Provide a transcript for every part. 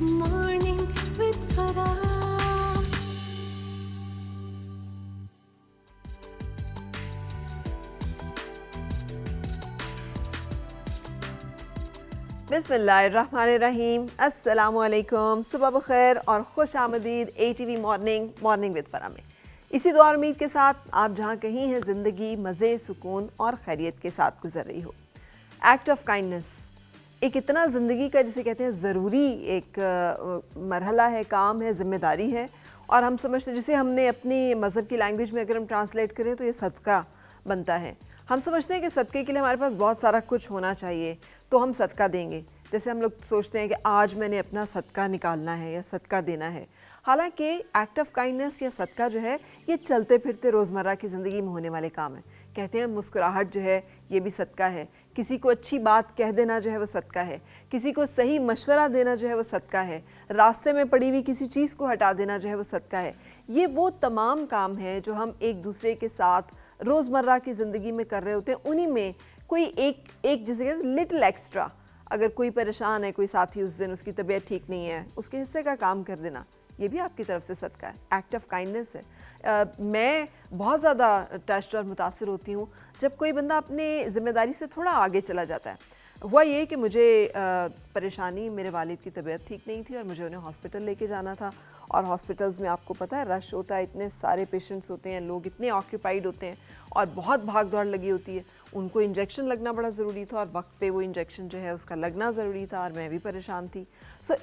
Morning with Farah. बिस्मिल्लाहिर्रहमानिर्रहीम, अस्सलामुअलैकुम, सुबह बखैर और खुश आमदीद ATV मॉर्निंग विद फरा में। इसी दुआ और उम्मीद के साथ आप जहाँ कहीं हैं ज़िंदगी मज़े, सुकून और खैरियत के साथ गुजर रही हो। एक्ट ऑफ काइंडनेस एक इतना ज़िंदगी का जिसे कहते हैं ज़रूरी एक मरहला है, काम है, ज़िम्मेदारी है। और हम समझते हैं, जिसे हमने अपनी मज़हब की लैंग्वेज में अगर हम ट्रांसलेट करें तो ये सदका बनता है। हम समझते हैं कि सदक़े के लिए हमारे पास बहुत सारा कुछ होना चाहिए तो हम सदका देंगे। जैसे हम लोग सोचते हैं कि आज मैंने अपना सदका निकालना है या सदका देना है। हालांकि एक्ट ऑफ काइंडनेस या सदका जो है ये चलते फिरते रोज़मर्रा की ज़िंदगी में होने वाले काम है। कहते हैं मुस्कुराहट जो है ये भी सदका है, किसी को अच्छी बात कह देना जो है वो सदका है, किसी को सही मशवरा देना जो है वो सदका है, रास्ते में पड़ी हुई किसी चीज़ को हटा देना जो है वो सदका है। ये वो तमाम काम है जो हम एक दूसरे के साथ रोज़मर्रा की ज़िंदगी में कर रहे होते हैं। उन्हीं में कोई एक जिसे कहते हैं लिटिल एक्स्ट्रा, अगर कोई परेशान है, कोई साथी उस दिन उसकी तबीयत ठीक नहीं है, उसके हिस्से का काम कर देना, ये भी आपकी तरफ से सदका है, एक्ट ऑफ काइंडनेस है। मैं बहुत ज़्यादा टच्ड और मुतासिर होती हूँ जब कोई बंदा अपने ज़िम्मेदारी से थोड़ा आगे चला जाता है। हुआ ये कि मुझे परेशानी, मेरे वालिद की तबीयत ठीक नहीं थी और मुझे उन्हें हॉस्पिटल लेके जाना था। और हॉस्पिटल्स में आपको पता है रश होता है, इतने सारे पेशेंट्स होते हैं, लोग इतने ऑक्यूपाइड होते हैं और बहुत भाग दौड़ लगी होती है। उनको इंजेक्शन लगना बड़ा ज़रूरी था और वक्त पे वो इंजेक्शन जो है उसका लगना ज़रूरी था और मैं भी परेशान थी। सो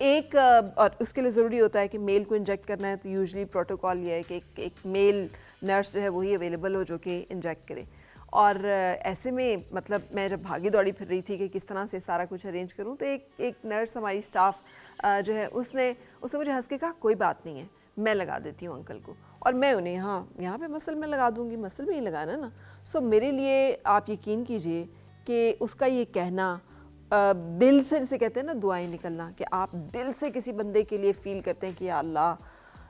और उसके लिए ज़रूरी होता है कि मेल को इंजेक्ट करना है तो यूजुअली प्रोटोकॉल ये है कि एक मेल नर्स जो है वही अवेलेबल हो जो कि इंजेक्ट करे। और ऐसे में मतलब मैं जब भागी दौड़ी फिर रही थी कि किस तरह से सारा कुछ अरेंज करूं, तो एक नर्स हमारी स्टाफ जो है उसने मुझे हंस के कहा कोई बात नहीं है, मैं लगा देती हूँ अंकल को और मैं उन्हें यहाँ पे मसल में लगा दूँगी, मसल में ही लगाना ना। सो मेरे लिए आप यकीन कीजिए कि उसका ये कहना दिल से, जिसे कहते हैं ना दुआएं निकलना, कि आप दिल से किसी बंदे के लिए फ़ील करते हैं कि या अल्लाह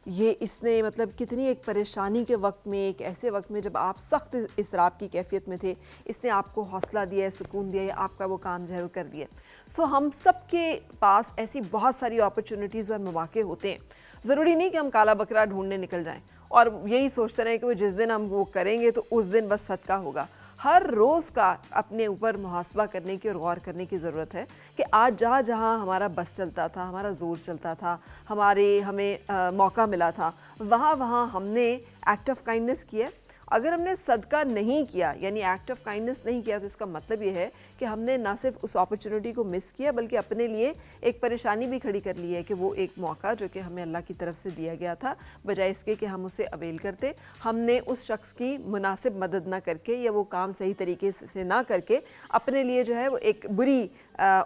ये इसने मतलब कितनी एक परेशानी के वक्त में, एक ऐसे वक्त में जब आप सख्त इसराब की कैफियत में थे, इसने आपको हौसला दिया है, सुकून दिया है, आपका वो काम जो है वो कर दिया। सो हम सब के पास ऐसी बहुत सारी अपॉर्चुनिटीज़ और मौके होते हैं। ज़रूरी नहीं कि हम काला बकरा ढूंढने निकल जाएं और यही सोचते रहें कि वो जिस दिन हम वो करेंगे तो उस दिन बस सदका होगा। हर रोज़ का अपने ऊपर मुहासबा करने की और गौर करने की ज़रूरत है कि आज जहाँ जहाँ हमारा बस चलता था, हमारा ज़ोर चलता था, हमें मौका मिला था, वहाँ वहाँ हमने एक्ट ऑफ काइंडनेस किया। अगर हमने सदका नहीं किया यानी एक्ट ऑफ काइंडनेस नहीं किया तो इसका मतलब ये है कि हमने ना सिर्फ उस अपॉर्चुनिटी को मिस किया बल्कि अपने लिए एक परेशानी भी खड़ी कर ली है कि वो एक मौका जो कि हमें अल्लाह की तरफ से दिया गया था, बजाय इसके कि हम उसे अवेल करते, हमने उस शख्स की मुनासिब मदद ना करके या वो काम सही तरीके से ना करके अपने लिए जो है वो एक बुरी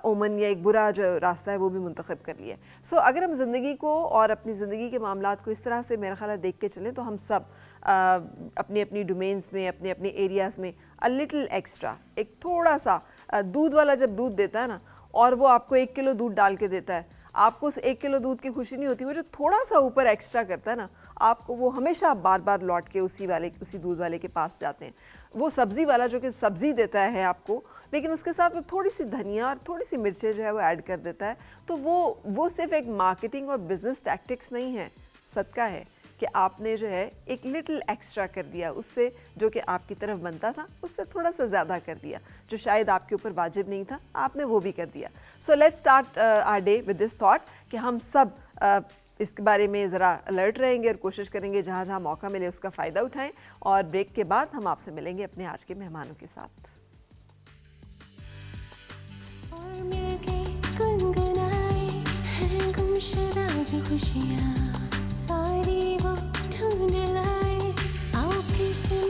ओमन या एक बुरा जो रास्ता है वो भी मुंतखब कर लिया। सो अगर हम ज़िंदगी को और अपनी ज़िंदगी के मामलात को इस तरह से मेरा ख्याल देख के चलें तो हम सब अपनी अपनी डोमेन्स में, अपने अपने एरियाज़ में अ लिटिल एक्स्ट्रा, एक थोड़ा सा दूध वाला जब दूध देता है ना और वो आपको 1 किलो दूध डाल के देता है, आपको उस 1 किलो दूध की खुशी नहीं होती, वो जो थोड़ा सा ऊपर एक्स्ट्रा करता है ना, आपको वो हमेशा बार बार लौट के उसी दूध वाले के पास जाते हैं। वो सब्ज़ी वाला जो कि सब्ज़ी देता है आपको, लेकिन उसके साथ वो थोड़ी सी धनिया और थोड़ी सी मिर्चें जो है वो ऐड कर देता है। तो वो सिर्फ एक मार्केटिंग और बिजनेस टैक्टिक्स नहीं है, सदका है कि आपने जो है एक लिटिल एक्स्ट्रा कर दिया, उससे जो कि आपकी तरफ बनता था उससे थोड़ा सा ज़्यादा कर दिया, जो शायद आपके ऊपर वाजिब नहीं था, आपने वो भी कर दिया। So let's start our day with this thought कि हम सब इसके बारे में ज़रा अलर्ट रहेंगे और कोशिश करेंगे जहाँ जहाँ मौका मिले उसका फ़ायदा उठाएं। और ब्रेक के बाद हम आपसे मिलेंगे अपने आज के मेहमानों के साथ। और मिलके गुनगुनाए हैं गुमशुदा जो खुशियाँ, सारी वो ढूंढ लाए, आओ फिर से